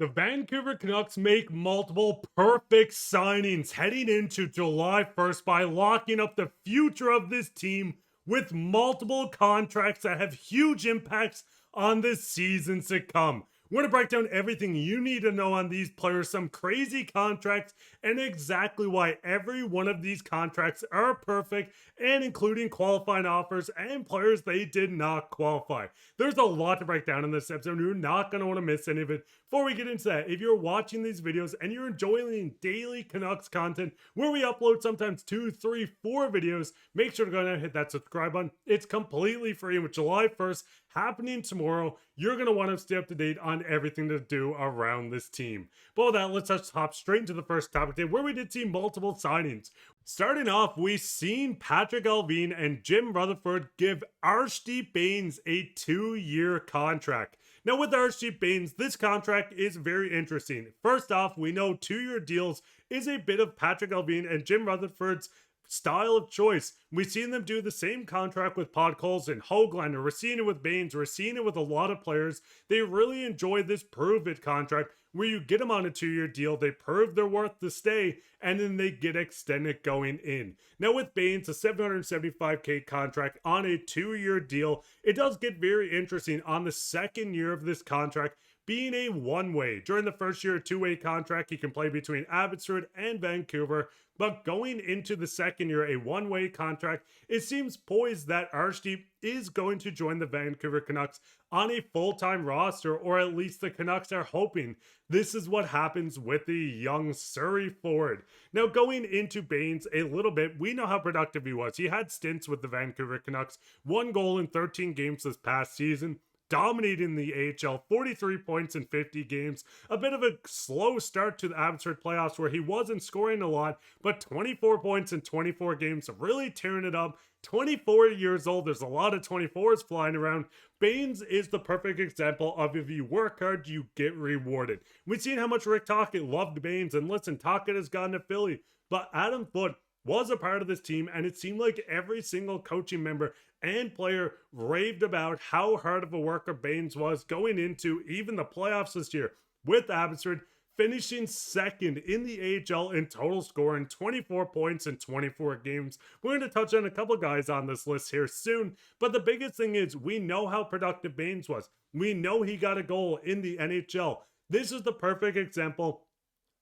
The Vancouver Canucks make multiple perfect signings heading into July 1st by locking up the future of this team with multiple contracts that have huge impacts on the seasons to come. We're going to break down everything you need to know on these players, some crazy contracts, and exactly why every one of these contracts are perfect, and including qualifying offers and players they did not qualify. There's a lot to break down in this episode. You're not going to want to miss any of it. Before we get into that, if you're watching these videos and you're enjoying daily Canucks content where we upload sometimes 2, 3, 4 videos, make sure to go ahead and hit that subscribe button. It's completely free. And with July 1st happening tomorrow, you're going to want to stay up to date on everything to do around this team. But with that, let's just hop straight into the first topic today, where we did see multiple signings. Starting off, we've seen Patrik Allvin and Jim Rutherford give Archie Bains a 2-year contract. Now, with Archie Bains, this contract is very interesting. First off, we know 2-year deals is a bit of Patrik Allvin and Jim Rutherford's style of choice. We've seen them do the same contract with Podkolzin and Höglander. We're seeing it with Bains. We're seeing it with a lot of players. They really enjoy this prove it contract where you get them on a 2-year deal, they prove their worth to stay, and then they get extended going in. Now with Bains, a $775K contract on a 2-year deal, it does get very interesting on the second year of this contract being a one-way. During the first year, a 2-way contract, he can play between Abbotsford and Vancouver, but going into the second year, a one-way contract, it seems poised that Archie is going to join the Vancouver Canucks on a full-time roster, or at least the Canucks are hoping this is what happens with the young Surrey forward. Now, going into Bains a little bit, we know how productive he was. He had stints with the Vancouver Canucks, 1 goal in 13 games this past season, dominating the AHL, 43 points in 50 games. A bit of a slow start to the Abbotsford playoffs where he wasn't scoring a lot, but 24 points in 24 games, really tearing it up. 24 years old, there's a lot of 24s flying around. Bains is the perfect example of if you work hard, you get rewarded. We've seen how much Rick Tocchet loved Bains, and listen, Tocchet has gone to Philly, but Adam Foote was a part of this team, and it seemed like every single coaching member and player raved about how hard of a worker Bains was going into even the playoffs this year with Abbotsford, finishing second in the AHL in total scoring, 24 points in 24 games. We're going to touch on a couple guys on this list here soon, but the biggest thing is we know how productive Bains was. We know he got a goal in the NHL. This is the perfect example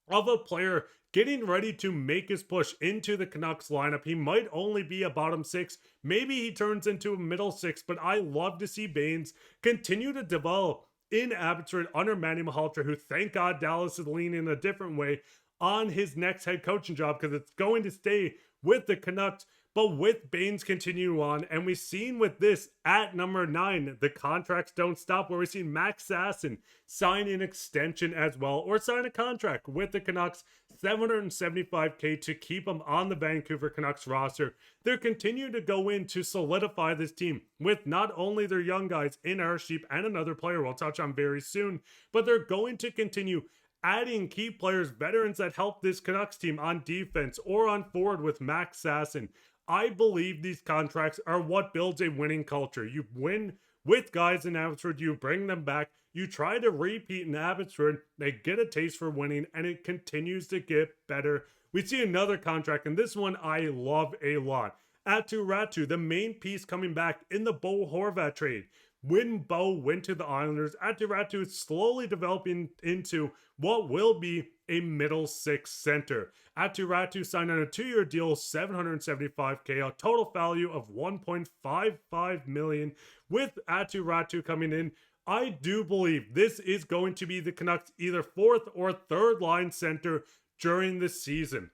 of a player getting ready to make his push into the Canucks lineup. He might only be a bottom 6. Maybe he turns into a middle 6, but I love to see Bains continue to develop in Abbotsford under Manny Malhotra, who, thank God, Dallas is leaning a different way on his next head coaching job because it's going to stay with the Canucks. But with Bains continue on, and we've seen with this at number 9, the contracts don't stop, where we've seen Max Sasson sign an extension as well, or sign a contract with the Canucks, $775K to keep him on the Vancouver Canucks roster. They're continuing to go in to solidify this team with not only their young guys in Archie and another player we'll touch on very soon, but they're going to continue adding key players, veterans that help this Canucks team on defense or on forward with Max Sasson. I believe these contracts are what builds a winning culture. You win with guys in Abbotsford, you bring them back, you try to repeat in Abbotsford, they get a taste for winning, and it continues to get better. We see another contract, and this one I love a lot. Aatu Räty, the main piece coming back in the Bo Horvat trade. When Bo went to the Islanders, Aatu Räty is slowly developing into what will be a middle 6 center. Aatu Räty signed on a 2-year deal, $775K, a total value of $1.55 million. With Aatu Räty coming in, I do believe this is going to be the Canucks' either 4th or 3rd line center during the season.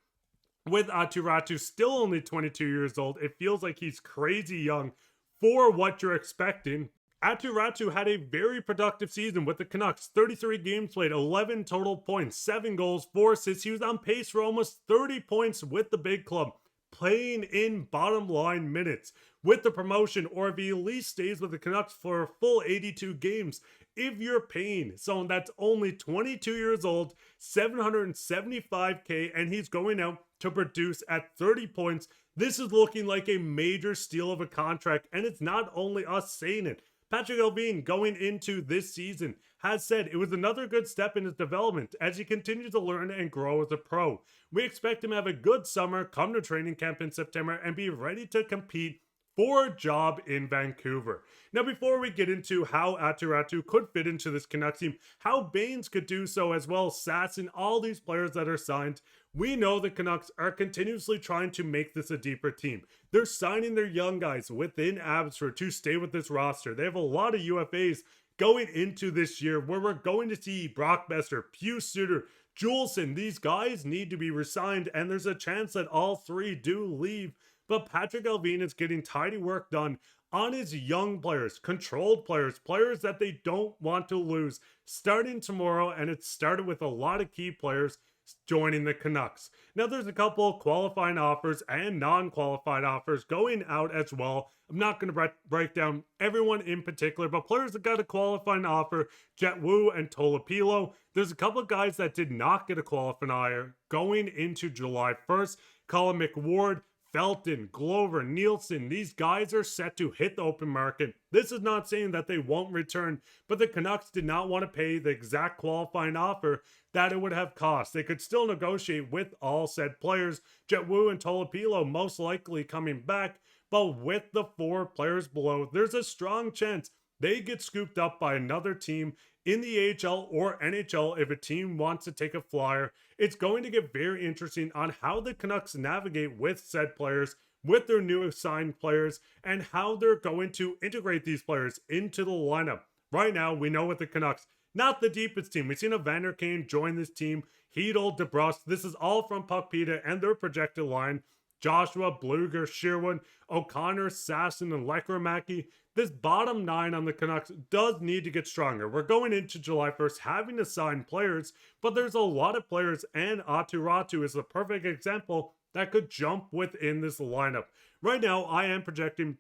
With Aatu Räty still only 22 years old, it feels like he's crazy young for what you're expecting. Aatu Räty had a very productive season with the Canucks. 33 games played, 11 total points, 7 goals, 4 assists. He was on pace for almost 30 points with the big club, playing in bottom line minutes. With the promotion, or if he at least stays with the Canucks for a full 82 games, if you're paying someone that's only 22 years old, $775K, and he's going out to produce at 30 points, this is looking like a major steal of a contract, and it's not only us saying it. Patrik Allvin going into this season has said it was another good step in his development as he continues to learn and grow as a pro. We expect him to have a good summer, come to training camp in September, and be ready to compete for a job in Vancouver. Now, before we get into how Aatu Räty could fit into this Canucks team, how Baines could do so as well, Sass and all these players that are signed, we know the Canucks are continuously trying to make this a deeper team. They're signing their young guys within Abbotsford to stay with this roster. They have a lot of UFAs going into this year where we're going to see Brock Boeser, Pius Suter, Juleson. These guys need to be resigned, and there's a chance that all three do leave. But Patrik Allvin is getting tidy work done on his young players, controlled players, players that they don't want to lose, starting tomorrow, and it started with a lot of key players joining the Canucks. Now, there's a couple qualifying offers and non-qualified offers going out as well. I'm not going to break down everyone in particular, but players that got a qualifying offer, Jet Wu and Tolopilo. There's a couple of guys that did not get a qualifying offer going into July 1st. Colin McWard, Felton, Glover, Nielsen, these guys are set to hit the open market. This is not saying that they won't return, but the Canucks did not want to pay the exact qualifying offer that it would have cost. They could still negotiate with all said players, Jet Wu and Tolopilo most likely coming back, but with the four players below, there's a strong chance they get scooped up by another team in the AHL or NHL if a team wants to take a flyer. It's going to get very interesting on how the Canucks navigate with said players, with their new assigned players, and how they're going to integrate these players into the lineup. Right now, we know with the Canucks, not the deepest team. We've seen Evander Kane join this team, Hedel, DeBrusque. This is all from Puckpedia and their projected line. Joshua, Bluger, Sherwood, O'Connor, Sasson, and Lekramaki. This bottom nine on the Canucks does need to get stronger. We're going into July 1st having to sign players, but there's a lot of players, and Aatu Räty is the perfect example that could jump within this lineup. Right now, I am projecting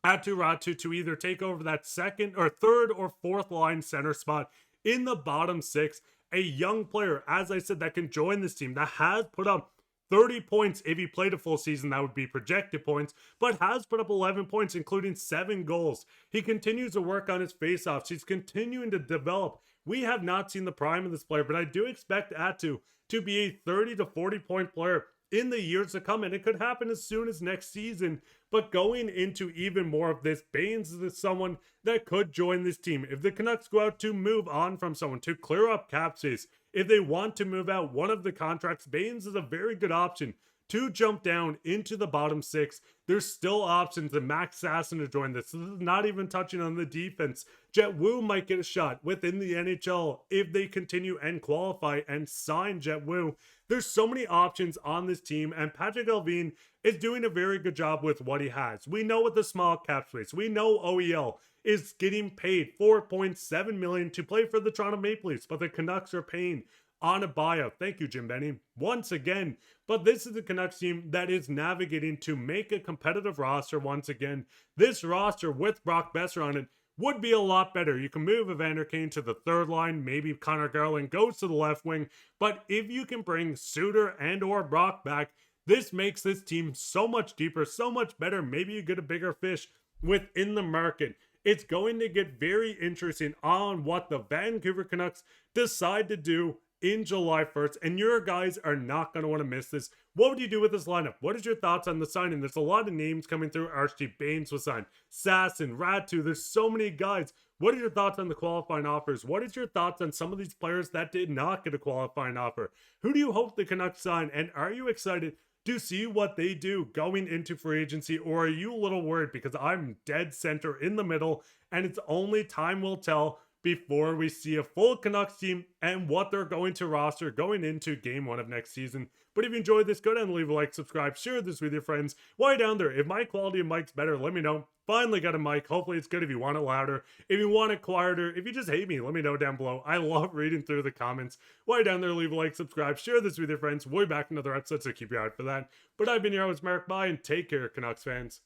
Aatu Räty to either take over that second or third or fourth line center spot in the bottom six. A young player, as I said, that can join this team, that has put up 30 points if he played a full season, that would be projected points, but has put up 11 points, including 7 goals. He continues to work on his faceoffs. He's continuing to develop. We have not seen the prime of this player, but I do expect Aatu to be a 30 to 40 point player in the years to come, and it could happen as soon as next season. But going into even more of this, Baines is someone that could join this team. If the Canucks go out to move on from someone, to clear up cap space, if they want to move out one of the contracts, Baines is a very good option to jump down into the bottom six. There's still options to Max Sasson to join this. This is not even touching on the defense. Jet Wu might get a shot within the NHL if they continue and qualify and sign Jet Wu. There's so many options on this team, and Patrik Allvin is doing a very good job with what he has. We know with the small cap space, we know OEL is getting paid $4.7 million to play for the Toronto Maple Leafs, but the Canucks are paying on a buyout. Thank you, Jim Benning, once again. But this is the Canucks team that is navigating to make a competitive roster once again. This roster with Brock Boeser on it would be a lot better. You can move Evander Kane to the third line. Maybe Conor Garland goes to the left wing. But if you can bring Suter and or Brock back, this makes this team so much deeper, so much better. Maybe you get a bigger fish within the market. It's going to get very interesting on what the Vancouver Canucks decide to do in July 1st, and your guys are not going to want to miss this. What would you do with this lineup? What is your thoughts on the signing? There's a lot of names coming through. Archie Baines was signed, Sasson, Räty. There's so many guys. What are your thoughts on the qualifying offers? What is your thoughts on some of these players that did not get a qualifying offer? Who do you hope the Canucks sign, and are you excited to see what they do going into free agency, or are you a little worried? Because I'm dead center in the middle, and it's only time will tell before we see a full Canucks team and what they're going to roster going into game 1 of next season. But if you enjoyed this, go down and leave a like, subscribe, share this with your friends. While you're down there, if my quality of mic's better, let me know. Finally got a mic. Hopefully it's good if you want it louder. If you want it quieter, if you just hate me, let me know down below. I love reading through the comments. While you're down there, leave a like, subscribe, share this with your friends. We'll be back in another episode, so keep your eye out for that. But I've been your host, Mark. Bye, and take care, Canucks fans.